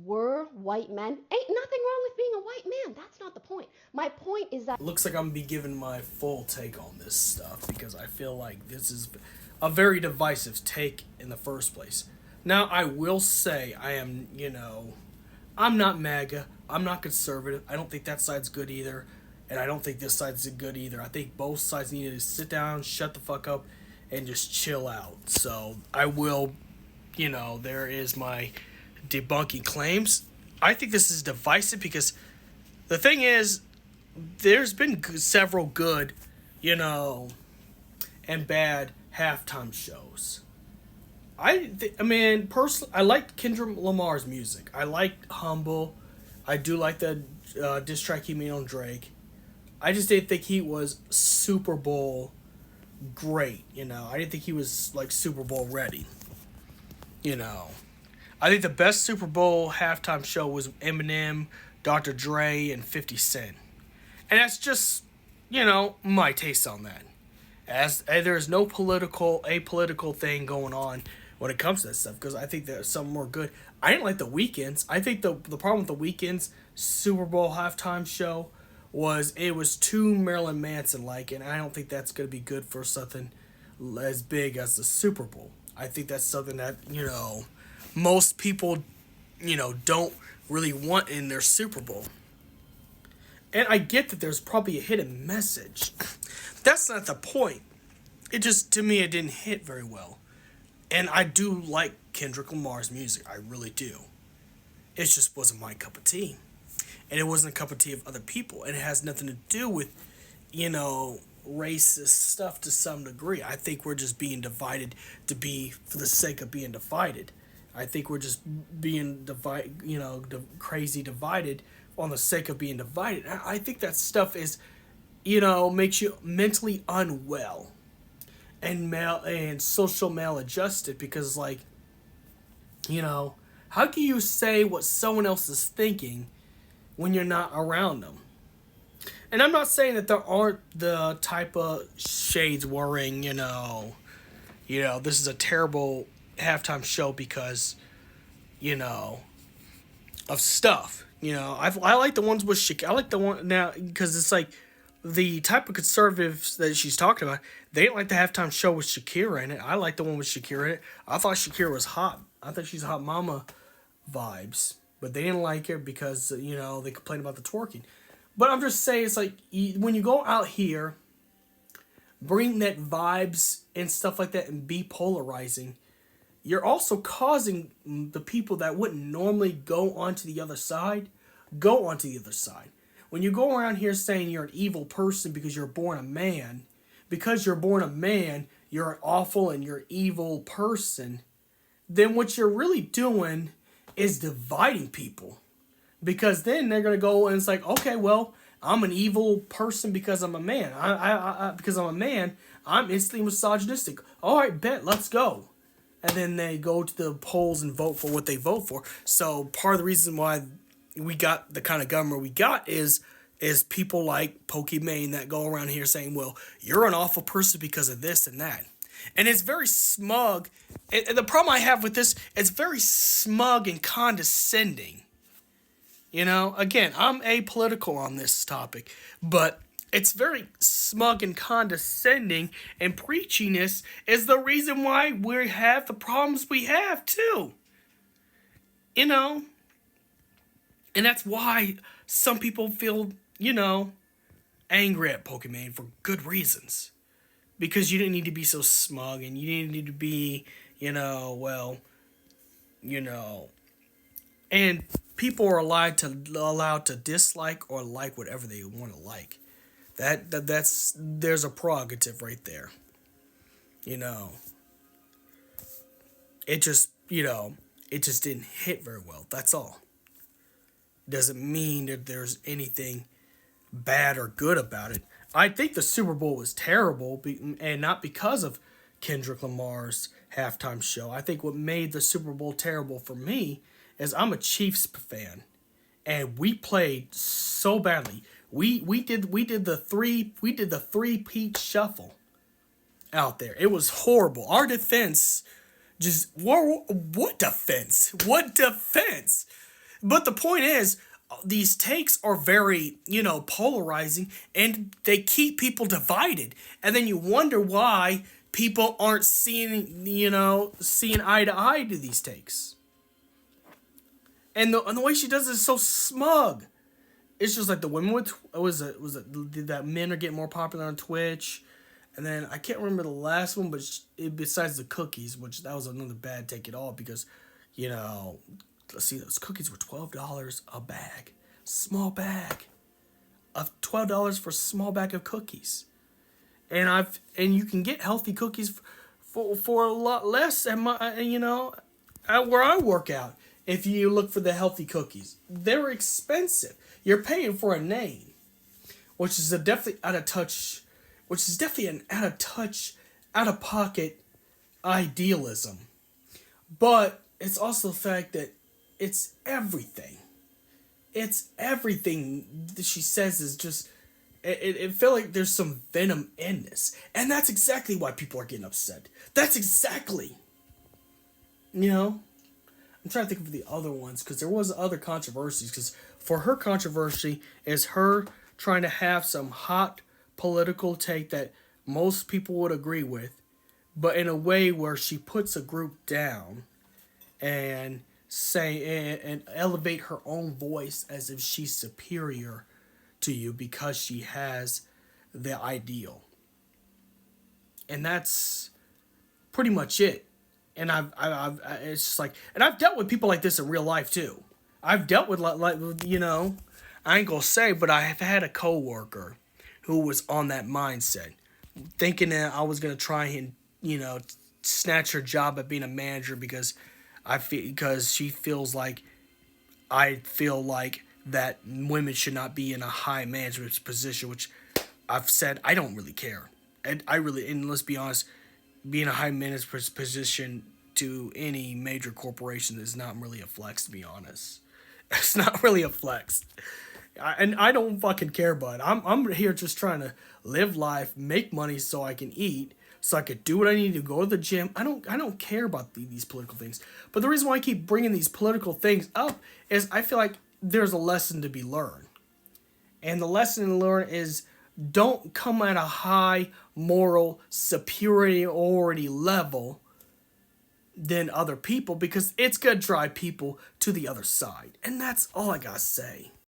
were white men. Ain't nothing wrong with being a white man. That's not the point. My point is that Looks like I'm gonna be giving my full take on this stuff because I feel like this is a very divisive take in the first place. Now, I will say I am, I'm not MAGA. I'm not conservative. I don't think that side's good either. And I don't think this side's good either. I think both sides need to sit down, shut the fuck up, and just chill out. So I will, there is my debunking claims. I think this is divisive because the thing is, there's been several good, and bad halftime shows. I mean, personally, I like Kendrick Lamar's music. I like Humble. I do like the diss track he made on Drake. I just didn't think he was Super Bowl great. I didn't think he was like Super Bowl ready. You know, I think the best Super Bowl halftime show was Eminem, Dr. Dre, and 50 Cent, and that's just my taste on that. As there's no apolitical thing going on when it comes to that stuff because I think there's some more good. I didn't like the Weekends. I think the problem with the Weekends Super Bowl halftime show was it was too Marilyn Manson like, and I don't think that's gonna be good for something as big as the Super Bowl. I think that's something that most people don't really want in their Super Bowl. And I get that there's probably a hidden message. That's not the point. It just, to me, it didn't hit very well. And I do like Kendrick Lamar's music. I really do. It just wasn't my cup of tea. And it wasn't a cup of tea of other people. And it has nothing to do with, racist stuff to some degree. I think we're just being divided to be for the sake of being divided. I think we're just being crazy divided on the sake of being divided. I think that stuff is, makes you mentally unwell and social maladjusted because, like, how can you say what someone else is thinking when you're not around them? And I'm not saying that there aren't the type of shades worrying, this is a terrible halftime show because, of stuff. I like the ones with Shakira. I like the one now because it's like the type of conservatives that she's talking about. They didn't like the halftime show with Shakira in it. I like the one with Shakira in it. I thought Shakira was hot. I thought she's hot mama vibes. But they didn't like her because, they complained about the twerking. But I'm just saying, it's like, when you go out here, bring that vibes and stuff like that and be polarizing, you're also causing the people that wouldn't normally go onto the other side, go onto the other side. When you go around here saying you're an evil person because you're born a man, you're an awful and you're an evil person, then what you're really doing is dividing people. Because then they're gonna go and it's like, okay, well, I'm an evil person because I'm a man. Because I'm a man, I'm instantly misogynistic. All right, bet, let's go. And then they go to the polls and vote for what they vote for. So part of the reason why we got the kind of government we got is people like Pokimaine that go around here saying, well, you're an awful person because of this and that. And it's very smug. And the problem I have with this, it's very smug and condescending. Again, I'm apolitical on this topic, but it's very smug and condescending, and preachiness is the reason why we have the problems we have, too. And that's why some people feel, angry at Pokimane for good reasons. Because you didn't need to be so smug, and you didn't need to be, and people are allowed to dislike or like whatever they want to like. That's there's a prerogative right there. It just didn't hit very well. That's all. Doesn't mean that there's anything bad or good about it. I think the Super Bowl was terrible, and not because of Kendrick Lamar's halftime show. I think what made the Super Bowl terrible for me is I'm a Chiefs fan, and we played so badly. We did the three-peat shuffle out there. It was horrible. Our defense just what defense? What defense? But the point is, these takes are very, polarizing, and they keep people divided. And then you wonder why people aren't seeing eye to eye to these takes. And the way she does it is so smug. It's just like the women with that men are getting more popular on Twitch, and then I can't remember the last one, but besides the cookies, which that was another bad take at all because, let's see, those cookies were $12 a bag, small bag, of $12 for a small bag of cookies, and you can get healthy cookies for a lot less at where I work out. If you look for the healthy cookies, they're expensive. You're paying for a name, which is definitely out of touch, out of pocket idealism. But it's also the fact that it's everything. It's everything that she says is just. It feel like there's some venom in this, and that's exactly why people are getting upset. That's exactly. I'm trying to think of the other ones because there was other controversies. Because for her controversy is her trying to have some hot political take that most people would agree with, but in a way where she puts a group down and and elevate her own voice as if she's superior to you because she has the ideal. And that's pretty much it. And it's just like, and I've dealt with people like this in real life too. I've dealt with I ain't gonna say, but I have had a coworker who was on that mindset, thinking that I was gonna try and snatch her job at being a manager because she feels like I feel like that women should not be in a high management position, which I've said I don't really care, and let's be honest. Being a high management position to any major corporation is not really a flex, to be honest. It's not really a flex. And I don't fucking care, bud. I'm here just trying to live life, make money so I can eat, so I could do what I need to, go to the gym. I don't care about these political things. But the reason why I keep bringing these political things up is I feel like there's a lesson to be learned. And the lesson to learn is don't come at a high moral superiority level than other people because it's going to drive people to the other side. And that's all I got to say.